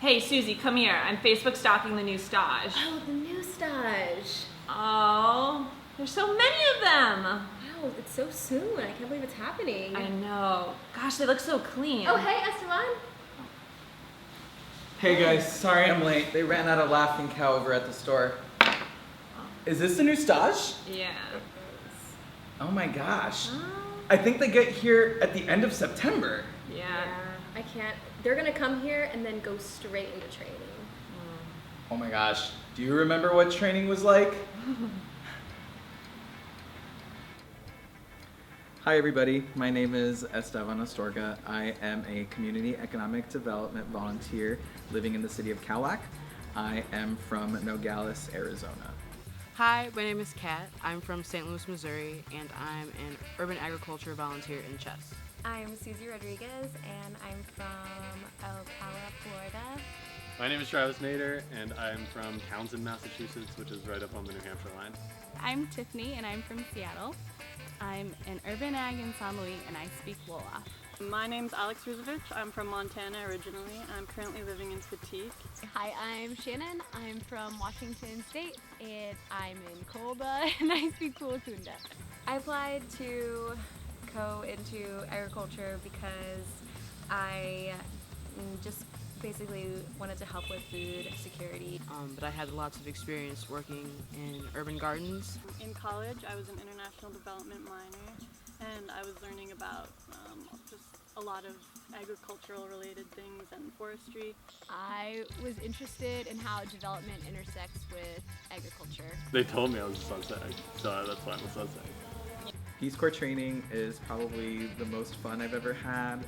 Hey, Susie, come here. I'm Facebook stalking the new stage. Oh, the new stage. Oh, there's so many of them. Wow, it's so soon. I can't believe it's happening. I know. Gosh, they look so clean. Oh, hey, Esteban. Hey guys, sorry I'm late. They ran out of Laughing Cow over at the store. Is this the new stage? Yeah. Oh my gosh. Oh. I think they get here at the end of September. Yeah. I can't. They're gonna come here and then go straight into training. Oh my gosh. Do you remember what training was like? Hi everybody, my name is Esteban Astorga. I am a community economic development volunteer living in the city of Cowlack. I am from Nogales, Arizona. Hi, my name is Kat. I'm from St. Louis, Missouri, and I'm an urban agriculture volunteer in Chess. I'm Susie Rodriguez, and I'm from Ocala, Florida. My name is Travis Nader, and I'm from Townsend, Massachusetts, which is right up on the New Hampshire line. I'm Tiffany, and I'm from Seattle. I'm an urban ag in San Luis, and I speak Wolof. My name's Alex Ruzovich. I'm from Montana originally. I'm currently living in Fatigue. Hi, I'm Shannon. I'm from Washington State, and I'm in Colba, and I speak Pulakunda. I applied to go into agriculture because I just basically wanted to help with food security. But I had lots of experience working in urban gardens. In college, I was an international development minor, and I was learning about just a lot of agricultural related things and forestry. I was interested in how development intersects with agriculture. They told me I was a subsec, so that's why I'm a subsec. Peace Corps training is probably the most fun I've ever had,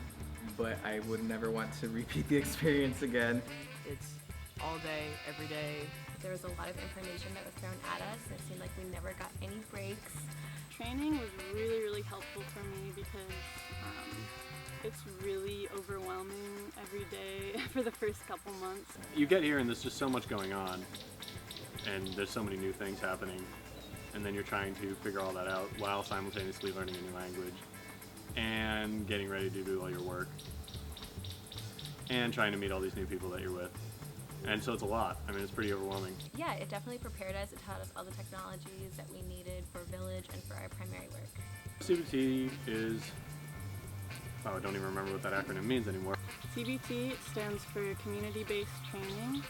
but I would never want to repeat the experience again. It's all day, every day. There was a lot of information that was thrown at us, and it seemed like we never got any breaks. Training was really, really helpful for me because it's really overwhelming every day for the first couple months. You get here and there's just so much going on, and there's so many new things happening, and then you're trying to figure all that out while simultaneously learning a new language and getting ready to do all your work and trying to meet all these new people that you're with. And so it's a lot. I mean, it's pretty overwhelming. Yeah, it definitely prepared us. It taught us all the technologies that we needed for Village and for our primary work. CBT is, I don't even remember what that acronym means anymore. CBT stands for Community-Based Training,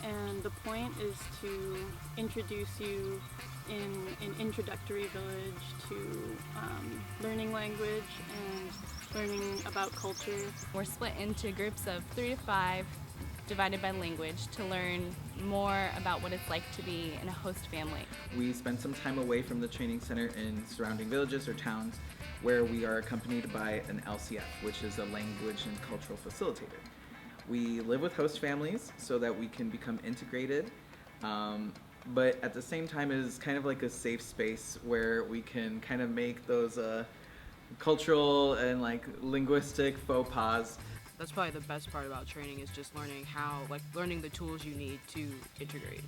and the point is to introduce you in an introductory village to learning language and learning about culture. We're split into groups of 3 to 5, divided by language, to learn more about what it's like to be in a host family. We spend some time away from the training center in surrounding villages or towns where we are accompanied by an LCF, which is a language and cultural facilitator. We live with host families so that we can become integrated, but at the same time it is kind of like a safe space where we can kind of make those cultural and like linguistic faux pas. That's probably the best part about training, is just learning the tools you need to integrate.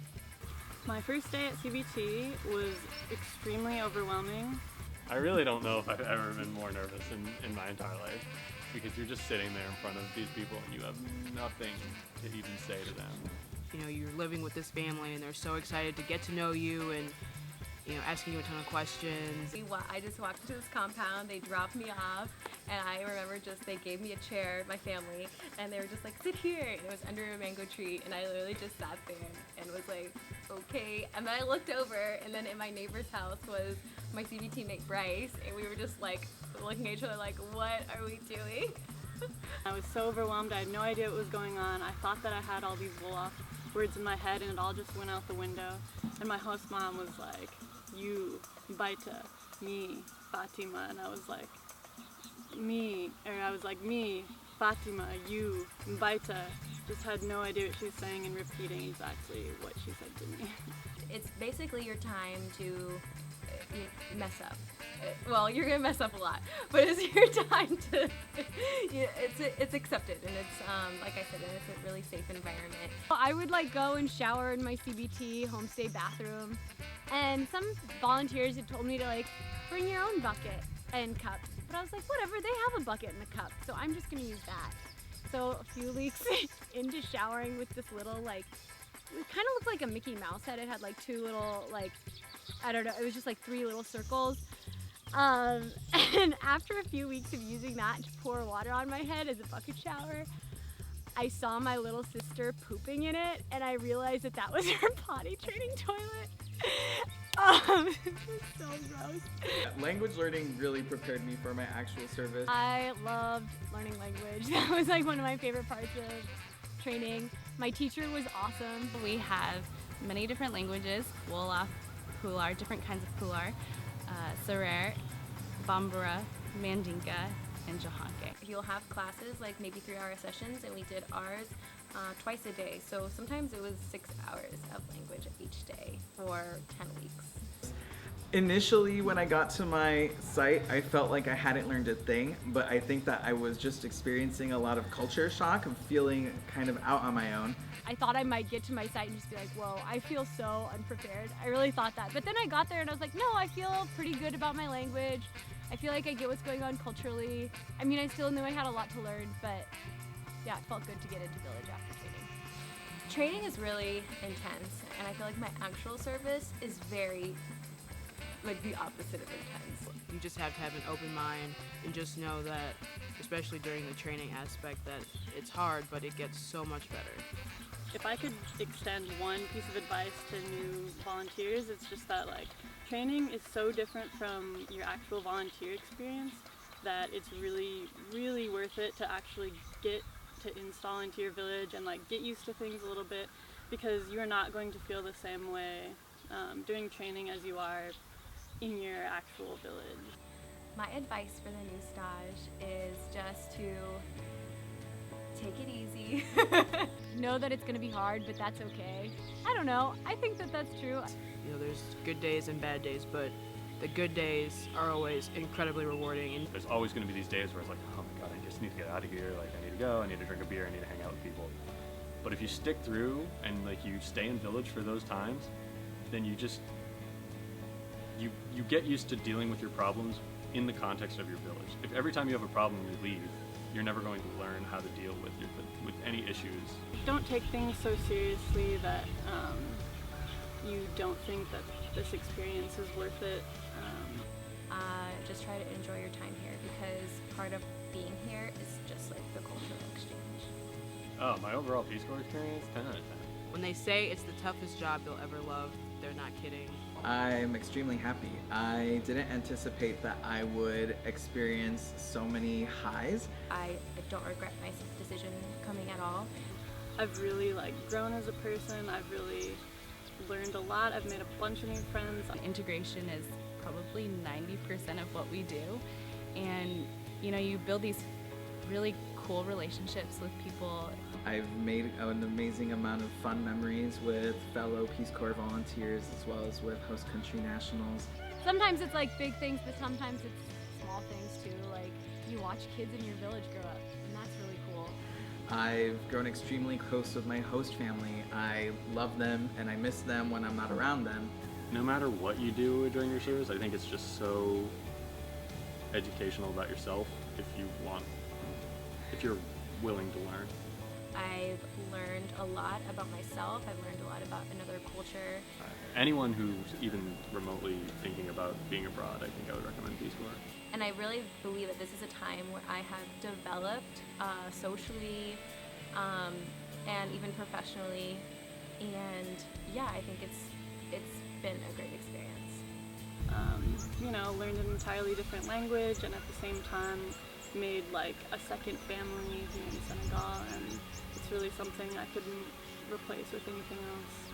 My first day at CBT was extremely overwhelming. I really don't know if I've ever been more nervous in my entire life, because you're just sitting there in front of these people and you have nothing to even say to them. You know, you're living with this family and they're so excited to get to know you and, you know, asking you a ton of questions. I just walked into this compound, they dropped me off, and I remember they gave me a chair, my family, and they were just like, sit here. And it was under a mango tree, and I literally just sat there and was like, okay. And then I looked over, and then in my neighbor's house was my CBT mate Bryce, and we were just like looking at each other like, what are we doing? I was so overwhelmed, I had no idea what was going on. I thought that I had all these Wolof words in my head, and it all just went out the window. And my host mom was like, you, Baita, me, Fatima, and I was like, me, Fatima, you, Baita. Just had no idea what she was saying and repeating exactly what she said to me. It's basically your time to mess up. Well, you're gonna mess up a lot, but it's your time to. It's accepted, and it's like I said, it's a really safe environment. I would go and shower in my CBT homestay bathroom, and some volunteers had told me to bring your own bucket and cup, but I was like, whatever, they have a bucket and a cup, so I'm just gonna use that. So a few weeks into showering with this little, like, it kind of looked like a Mickey Mouse head. It had like two little, like, I don't know, it was just like three little circles. And after a few weeks of using that to pour water on my head as a bucket shower, I saw my little sister pooping in it, and I realized that that was her potty training toilet. It was so gross. Language learning really prepared me for my actual service. I loved learning language. That was like one of my favorite parts of training. My teacher was awesome. We have many different languages, Wolof, Pular, different kinds of Pular, Serer, Bambara, Mandinka, and Johanke. You'll have classes, like maybe 3-hour sessions, and we did ours twice a day. So sometimes it was 6 hours of language each day for 10 weeks. Initially, when I got to my site, I felt like I hadn't learned a thing, but I think that I was just experiencing a lot of culture shock of feeling kind of out on my own. I thought I might get to my site and just be like, whoa, I feel so unprepared. I really thought that. But then I got there and I was like, no, I feel pretty good about my language. I feel like I get what's going on culturally. I mean, I still knew I had a lot to learn, but yeah, it felt good to get into Village after training. Training is really intense, and I feel like my actual service is very, like, the opposite of intense. You just have to have an open mind and just know that, especially during the training aspect, that it's hard, but it gets so much better. If I could extend one piece of advice to new volunteers, it's just that, like, training is so different from your actual volunteer experience that it's really, really worth it to actually get to install into your village and, like, get used to things a little bit, because you're not going to feel the same way doing training as you are in your actual village. My advice for the new stage is just to take it easy. Know that it's gonna be hard, but that's okay. I don't know, I think that that's true. You know, there's good days and bad days, but the good days are always incredibly rewarding. And There's always going to be these days where it's like, oh my god, I just need to get out of here. Like, I need to go, I need to drink a beer, I need to hang out with people. But if you stick through and, like, you stay in village for those times, then you just, you get used to dealing with your problems in the context of your village. If every time you have a problem you leave, you're never going to learn how to deal with any issues. Don't take things so seriously that you don't think that this experience is worth it. Just try to enjoy your time here, because part of being here is just like the cultural exchange. Oh, my overall Peace Corps experience, 10 out of 10. when they say it's the toughest job you'll ever love, they're not kidding. I'm extremely happy. I didn't anticipate that I would experience so many highs. I don't regret my decision coming at all. I've really, like, grown as a person. I've really learned a lot. I've made a bunch of new friends. Integration is probably 90% of what we do, and you build these really cool relationships with people. I've made an amazing amount of fun memories with fellow Peace Corps volunteers, as well as with host country nationals. Sometimes it's like big things, but sometimes it's small things too. Like, you watch kids in your village grow up, and that's really cool. I've grown extremely close with my host family. I love them and I miss them when I'm not around them. No matter what you do during your service, I think it's just so educational about yourself if you're willing to learn. I've learned a lot about myself. I've learned a lot about another culture. Anyone who's even remotely thinking about being abroad, I think I would recommend Peace Corps. And I really believe that this is a time where I have developed socially and even professionally. And yeah, I think it's been a great experience. Learned an entirely different language, and at the same time made like a second family here in Senegal, and it's really something I couldn't replace with anything else.